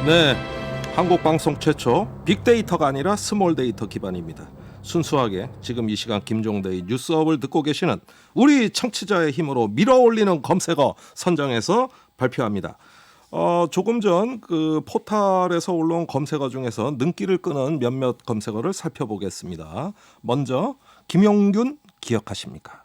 네, 한국 방송 최초 빅데이터가 아니라 스몰 데이터 기반입니다. 순수하게 지금 이 시간 김종대의 뉴스업을 듣고 계시는 우리 청취자의 힘으로 밀어올리는 검색어 선정해서 발표합니다. 조금 전 그 포털에서 올라온 검색어 중에서 눈길을 끄는 몇몇 검색어를 살펴보겠습니다. 먼저 김용균 기억하십니까?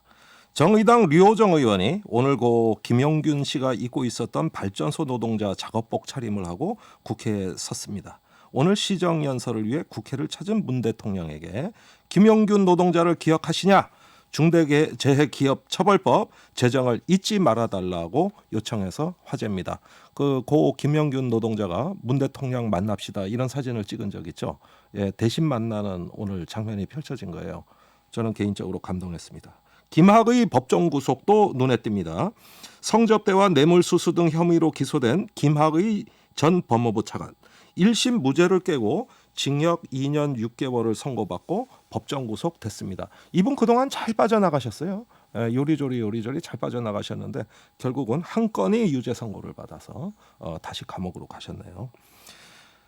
정의당 류호정 의원이 오늘 고 김용균 씨가 입고 있었던 발전소 노동자 작업복 차림을 하고 국회에 섰습니다. 오늘 시정연설을 위해 국회를 찾은 문 대통령에게 김용균 노동자를 기억하시냐? 중대재해기업처벌법 제정을 잊지 말아달라고 요청해서 화제입니다. 고 김용균 노동자가 문 대통령 만납시다 이런 사진을 찍은 적 있죠. 예, 대신 만나는 오늘 장면이 펼쳐진 거예요. 저는 개인적으로 감동했습니다. 김학의 법정 구속도 눈에 띕니다. 성접대와 뇌물수수 등 혐의로 기소된 김학의 전 법무부 차관 1심 무죄를 깨고 징역 2년 6개월을 선고받고 법정 구속됐습니다. 이분 그동안 잘 빠져나가셨어요. 요리조리 잘 빠져나가셨는데 결국은 한 건이 유죄 선고를 받아서 다시 감옥으로 가셨네요.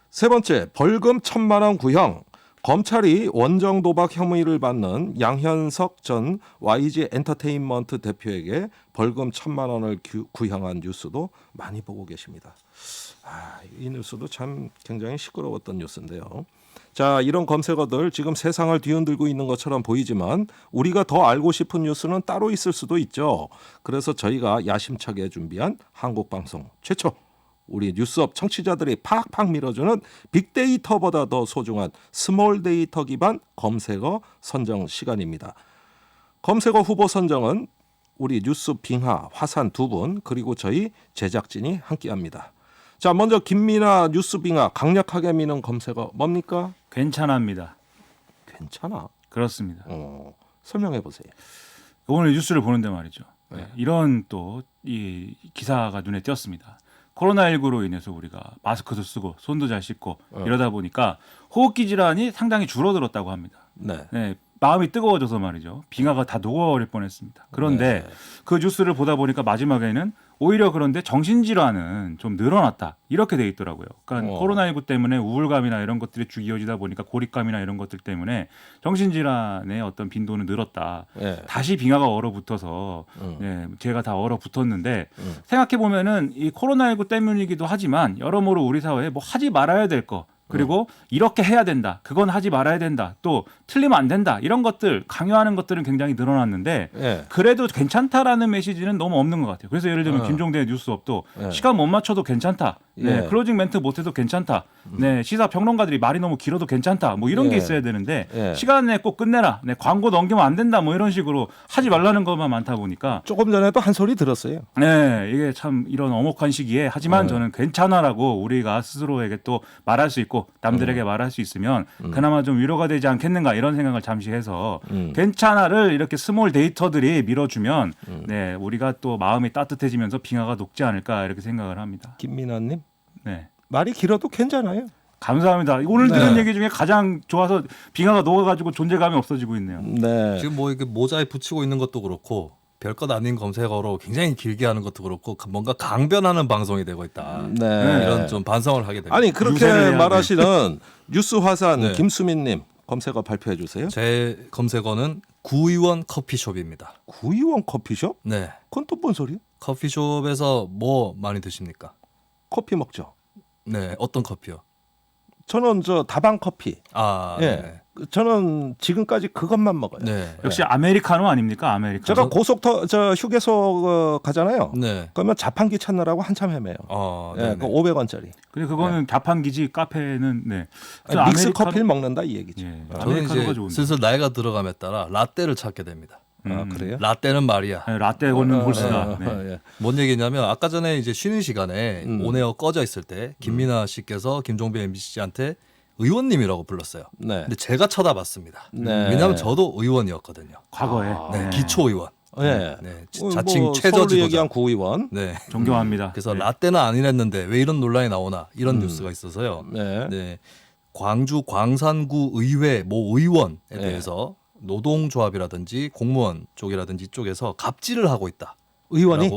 세 번째, 벌금 1,000만 원 구형. 검찰이 원정 도박 혐의를 받는 양현석 전 YG 엔터테인먼트 대표에게 벌금 1,000만 원을 구형한 뉴스도 많이 보고 계십니다. 이 뉴스도 참 굉장히 시끄러웠던 뉴스인데요. 자, 이런 검색어들 지금 세상을 뒤흔들고 있는 것처럼 보이지만 우리가 더 알고 싶은 뉴스는 따로 있을 수도 있죠. 그래서 저희가 야심차게 준비한 한국방송 최초 우리 뉴스업 청취자들이 팍팍 밀어주는 빅데이터보다 더 소중한 스몰 데이터 기반 검색어 선정 시간입니다. 검색어 후보 선정은 우리 뉴스 빙하, 화산 두 분 그리고 저희 제작진이 함께합니다. 자, 먼저 김민아 뉴스 빙하 강력하게 미는 검색어 뭡니까? 괜찮합니다. 괜찮아? 그렇습니다. 설명해 보세요. 오늘 뉴스를 보는데 말이죠. 네. 이런 또 이 기사가 눈에 띄었습니다. 코로나19로 인해서 우리가 마스크도 쓰고 손도 잘 씻고 이러다 보니까 호흡기 질환이 상당히 줄어들었다고 합니다. 네, 마음이 뜨거워져서 말이죠. 빙하가 다 녹아버릴 뻔했습니다. 그런데 그 뉴스를 보다 보니까 마지막에는 오히려 그런데 정신질환은 좀 늘어났다 이렇게 돼 있더라고요. 그러니까 코로나19 때문에 우울감이나 이런 것들이 쭉 이어지다 보니까 고립감이나 이런 것들 때문에 정신질환의 어떤 빈도는 늘었다. 다시 빙하가 얼어붙어서 제가 다 얼어붙었는데 생각해 보면은 이 코로나19 때문이기도 하지만 여러모로 우리 사회에 뭐 하지 말아야 될 거 그리고 이렇게 해야 된다. 그건 하지 말아야 된다. 또 틀리면 안 된다. 이런 것들 강요하는 것들은 굉장히 늘어났는데 그래도 괜찮다라는 메시지는 너무 없는 것 같아요. 그래서 예를 들면 김종대 뉴스업도 시간 못 맞춰도 괜찮다. 클로징 멘트 못해도 괜찮다. 시사 평론가들이 말이 너무 길어도 괜찮다. 뭐 이런 게 있어야 되는데 시간 내에 꼭 끝내라. 광고 넘기면 안 된다. 뭐 이런 식으로 하지 말라는 것만 많다 보니까 조금 전에도 한 소리 들었어요. 이게 참 이런 엄혹한 시기에 하지만 저는 괜찮아라고 우리가 스스로에게 또 말할 수 있고 남들에게 말할 수 있으면 그나마 좀 위로가 되지 않겠는가 이런 생각을 잠시 해서 괜찮아를 이렇게 스몰 데이터들이 밀어주면 우리가 또 마음이 따뜻해지면서 빙하가 녹지 않을까 이렇게 생각을 합니다. 김민아님, 네. 말이 길어도 괜찮아요. 감사합니다. 오늘 들은 얘기 중에 가장 좋아서 빙하가 녹아가지고 존재감이 없어지고 있네요. 지금 뭐 이게 모자에 붙이고 있는 것도 그렇고 별것 아닌 검색어로 굉장히 길게 하는 것도 그렇고 뭔가 강변하는 방송이 되고 있다. 이런 좀 반성을 하게 됩니다. 아니 그렇게 말하시는 뉴스 화산 김수민님 검색어 발표해 주세요. 제 검색어는 구의원 커피숍입니다. 구의원 커피숍? 네. 그건 또 뭔 소리야? 커피숍에서 뭐 많이 드십니까? 커피 먹죠. 네, 어떤 커피요? 저는 저 다방 커피. 네. 저는 지금까지 그것만 먹어요. 역시 아메리카노 아닙니까? 아메리카노. 제가 저 휴게소 가잖아요. 그러면 자판기 찾느라고 한참 헤매요. 그 500원짜리. 근데 그거는 자판기지 카페는 믹스 커피를 먹는다 이 얘기죠. 저는 이제 슬슬 나이가 들어감에 따라 라떼를 찾게 됩니다. 그래요? 라떼는 말이야. 라떼고는 볼수다. 뭔 얘기냐면 아까 전에 이제 쉬는 시간에 온에어 꺼져 있을 때 김민아 씨께서 김종배 MBC한테 의원님이라고 불렀어요. 근데 제가 쳐다봤습니다. 왜냐하면 저도 의원이었거든요. 과거에. 기초의원. 자칭 뭐 최저 서울 지도자. 얘기한 구의원. 존경합니다. 그래서 라떼는 아니랬는데 왜 이런 논란이 나오나 이런 뉴스가 있어서요. 광주 광산구 의회 모 의원에 대해서 노동조합이라든지 공무원 쪽이라든지 이쪽에서 갑질을 하고 있다. 의원이?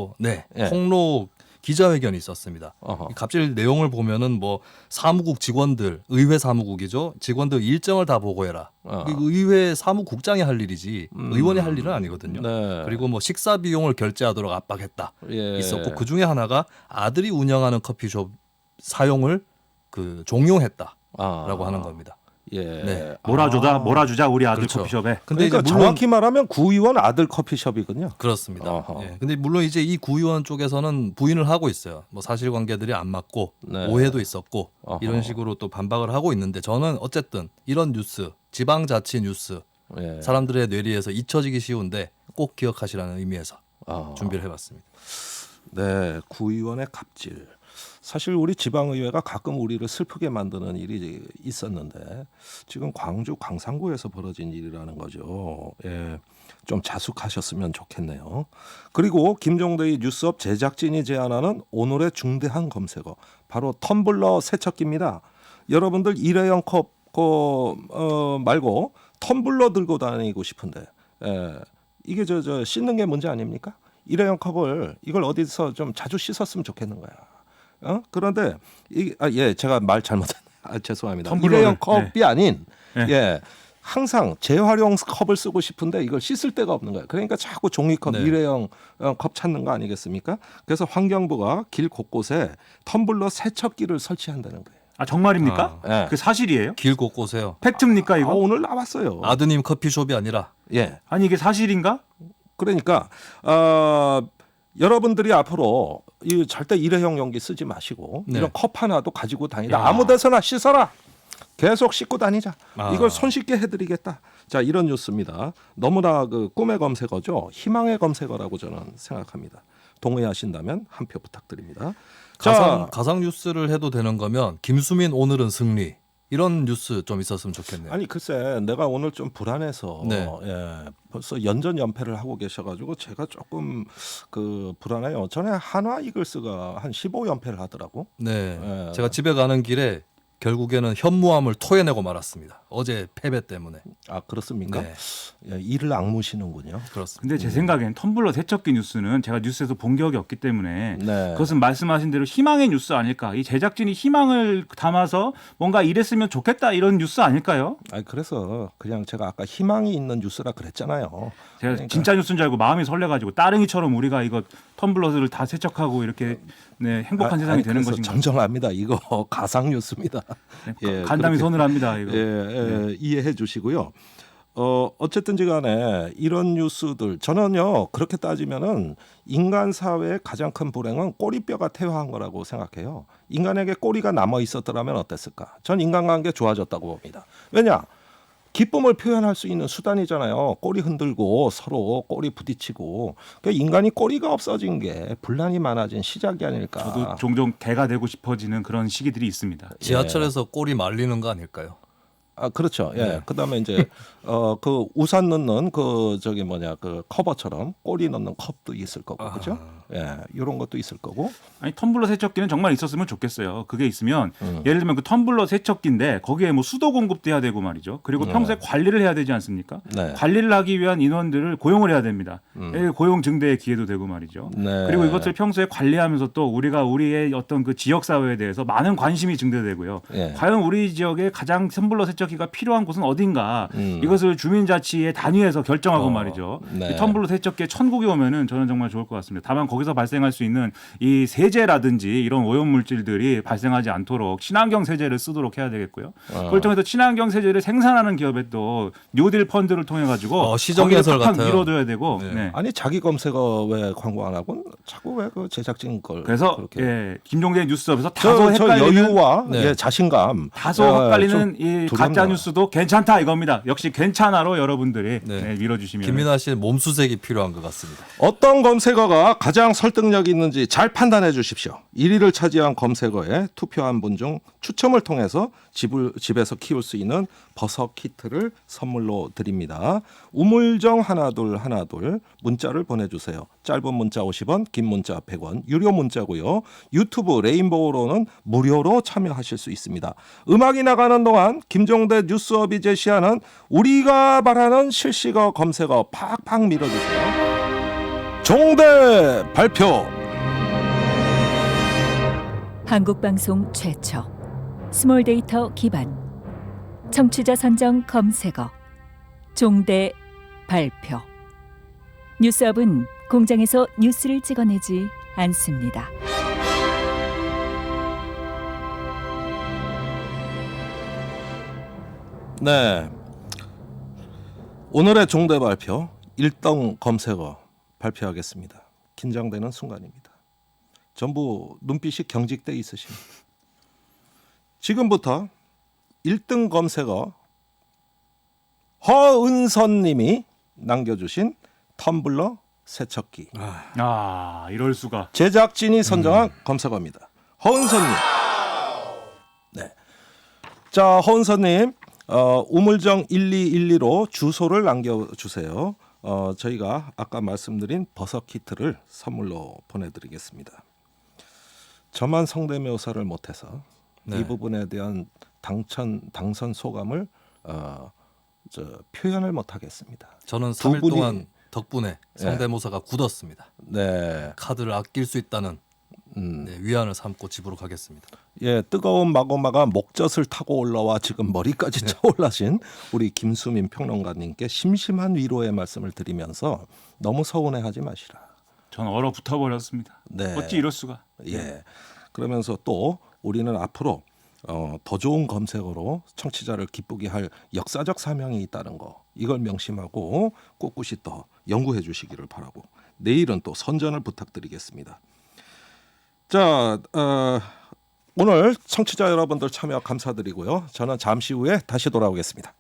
폭로 기자회견이 있었습니다. 어허. 갑질 내용을 보면은 뭐 사무국 직원들, 의회 사무국이죠. 직원들 일정을 다 보고해라. 이거 의회 사무국장이 할 일이지 의원이 할 일은 아니거든요. 네. 그리고 뭐 식사 비용을 결제하도록 압박했다. 예. 있었고 그 중에 하나가 아들이 운영하는 커피숍 사용을 그 종용했다라고 하는 겁니다. 예. 네. 몰아주자 우리 아들 그렇죠. 커피숍에. 근데 그러니까 이제 물론 정확히 말하면 구의원 아들 커피숍이군요. 그렇습니다. 어허. 예. 근데 물론 이제 이 구의원 쪽에서는 부인을 하고 있어요. 뭐 사실관계들이 안 맞고 네. 오해도 있었고 어허. 이런 식으로 또 반박을 하고 있는데 저는 어쨌든 이런 뉴스, 지방자치 뉴스 예. 사람들의 뇌리에서 잊혀지기 쉬운데 꼭 기억하시라는 의미에서 준비를 해봤습니다. 네, 구의원의 갑질. 사실 우리 지방의회가 가끔 우리를 슬프게 만드는 일이 있었는데 지금 광주 광산구에서 벌어진 일이라는 거죠. 예, 좀 자숙하셨으면 좋겠네요. 그리고 김종대의 뉴스업 제작진이 제안하는 오늘의 중대한 검색어 바로 텀블러 세척기입니다. 여러분들 일회용 컵 말고 텀블러 들고 다니고 싶은데 이게 저 씻는 게 문제 아닙니까? 일회용 컵을 이걸 어디서 좀 자주 씻었으면 좋겠는 거야. 그런데 제가 말 잘못했네. 죄송합니다. 텀블러를, 일회용 컵이 아닌 네. 항상 재활용 컵을 쓰고 싶은데 이걸 씻을 데가 없는 거예요. 그러니까 자꾸 종이컵, 네. 일회용 컵 찾는 거 아니겠습니까? 그래서 환경부가 길 곳곳에 텀블러 세척기를 설치한다는 거예요. 아 정말입니까? 예. 그 사실이에요? 길 곳곳에요. 팩트입니까 이거? 오늘 나왔어요. 아드님 커피숍이 아니라 예. 아니 이게 사실인가? 그러니까 여러분들이 앞으로 이 절대 일회용 용기 쓰지 마시고 네. 이런 컵 하나도 가지고 다니다. 야. 아무 데서나 씻어라. 계속 씻고 다니자. 아. 이걸 손쉽게 해드리겠다. 자, 이런 뉴스입니다. 너무나 그 꿈의 검색어죠. 희망의 검색어라고 저는 생각합니다. 동의하신다면 한 표 부탁드립니다. 가상 뉴스를 해도 되는 거면 김수민 오늘은 승리 이런 뉴스 좀 있었으면 좋겠네요. 아니 글쎄 내가 오늘 좀 불안해서 네. 벌써 연전연패를 하고 계셔가지고 제가 조금 그 불안해요. 전에 한화 이글스가 한 15연패를 하더라고. 네, 예. 제가 집에 가는 길에 결국에는 현무암을 토해내고 말았습니다. 어제 패배 때문에. 아 그렇습니까? 네, 예, 이를 악무시는군요. 그렇습니다. 근데 제 생각엔 텀블러 세척기 뉴스는 제가 뉴스에서 본 기억이 없기 때문에 네. 그것은 말씀하신 대로 희망의 뉴스 아닐까? 이 제작진이 희망을 담아서 뭔가 이랬으면 좋겠다 이런 뉴스 아닐까요? 아 그래서 그냥 제가 아까 희망이 있는 뉴스라 그랬잖아요. 제가 그러니까. 진짜 뉴스인 줄 알고 마음이 설레가지고 따릉이처럼 우리가 이거 텀블러들을 다 세척하고 이렇게 행복한 세상이 되는 그래서 것인가? 정정합니다. 이거 가상 뉴스입니다. 예, 간담이 그렇게- 손을 합니다. 이거. 이해해 주시고요. 어쨌든지 간에 이런 뉴스들 저는요 그렇게 따지면은 인간 사회의 가장 큰 불행은 꼬리뼈가 퇴화한 거라고 생각해요. 인간에게 꼬리가 남아 있었더라면 어땠을까? 전 인간관계 좋아졌다고 봅니다. 왜냐? 기쁨을 표현할 수 있는 수단이잖아요. 꼬리 흔들고 서로 꼬리 부딪히고. 그러니까 인간이 꼬리가 없어진 게 분란이 많아진 시작이 아닐까. 저도 종종 개가 되고 싶어지는 그런 시기들이 있습니다. 지하철에서 꼬리 말리는 거 아닐까요? 아 그렇죠. 예. 네. 그다음에 이제 그 우산 넣는 그 그 커버처럼 꼬리 넣는 컵도 있을 거고 그죠? 예. 이런 것도 있을 거고. 아니 텀블러 세척기는 정말 있었으면 좋겠어요. 그게 있으면 예를 들면 그 텀블러 세척기인데 거기에 뭐 수도 공급도 해야 되고 말이죠. 그리고 평소에 관리를 해야 되지 않습니까? 네. 관리를 하기 위한 인원들을 고용을 해야 됩니다. 고용 증대의 기회도 되고 말이죠. 네. 그리고 이것을 평소에 관리하면서 또 우리가 우리의 어떤 그 지역 사회에 대해서 많은 관심이 증대되고요. 예. 과연 우리 지역에 가장 텀블러 세척기가 필요한 곳은 어딘가 이것을 주민자치의 단위에서 결정하고 말이죠. 네. 이 텀블러 세척기에 천국이 오면은 저는 정말 좋을 것 같습니다. 다만 거기서 발생할 수 있는 이 세제라든지 이런 오염 물질들이 발생하지 않도록 친환경 세제를 쓰도록 해야 되겠고요. 그걸 통해서 친환경 세제를 생산하는 기업에 또 뉴딜 펀드를 통해 가지고 시정연설 같아요. 밀어둬야 되고. 네. 네. 아니 자기 검색어 왜 광고 안 하고 자꾸 왜 그 제작진 걸 그래서 그렇게. 김종대 뉴스업에서 다소 저 헷갈리는 여유와 네. 자신감 다소 헷갈리는 이 가짜 두렵네요. 뉴스도 괜찮다 이겁니다. 역시 괜찮아로 여러분들이 네. 밀어주시면 김민아 씨의 몸수색이 필요한 것 같습니다. 어떤 검색어가 가장 설득력이 있는지 잘 판단해 주십시오. 1위를 차지한 검색어에 투표한 분 중 추첨을 통해서 집에서 키울 수 있는 버섯 키트를 선물로 드립니다. 우물정 하나둘 문자를 보내주세요. 짧은 문자 50원, 긴 문자 100원, 유료 문자고요. 유튜브 레인보우로는 무료로 참여하실 수 있습니다. 음악이 나가는 동안 김종대 뉴스업이 제시하는 우리가 바라는 실시거 검색어 팍팍 밀어주세요. 종대 발표. 한국방송 최초 스몰 데이터 기반 청취자 선정 검색어 종대 발표 뉴스업은 공장에서 뉴스를 찍어내지 않습니다. 네. 오늘의 종대 발표 1등 검색어 발표하겠습니다. 긴장되는 순간입니다. 전부 눈빛이 경직돼 있으십니다. 지금부터 1등 검색어 허은선 님이 남겨주신 텀블러 세척기. 아, 이럴 수가. 제작진이 선정한 검색어입니다. 허은선님. 네. 자, 허은선님, 우물정 1212로 주소를 남겨주세요. 저희가 아까 말씀드린 버섯 키트를 선물로 보내드리겠습니다. 저만 성대묘사를 못해서 네. 이 부분에 대한 당선 소감을 표현을 못하겠습니다. 저는 두 3일 분이- 동안 덕분에 성대모사가 굳었습니다. 네. 카드를 아낄 수 있다는 네, 위안을 삼고 집으로 가겠습니다. 예, 뜨거운 마고마가 목젖을 타고 올라와 지금 머리까지 차올라신 우리 김수민 평론가님께 심심한 위로의 말씀을 드리면서 너무 서운해하지 마시라. 전 얼어붙어 버렸습니다. 네. 어찌 이럴 수가. 예. 그러면서 또 우리는 앞으로 더 좋은 검색어로 청취자를 기쁘게 할 역사적 사명이 있다는 거, 이걸 명심하고 꿋꿋이 또 연구해 주시기를 바라고, 내일은 또 선전을 부탁드리겠습니다. 자, 오늘 청취자 여러분들 참여 감사드리고요. 저는 잠시 후에 다시 돌아오겠습니다.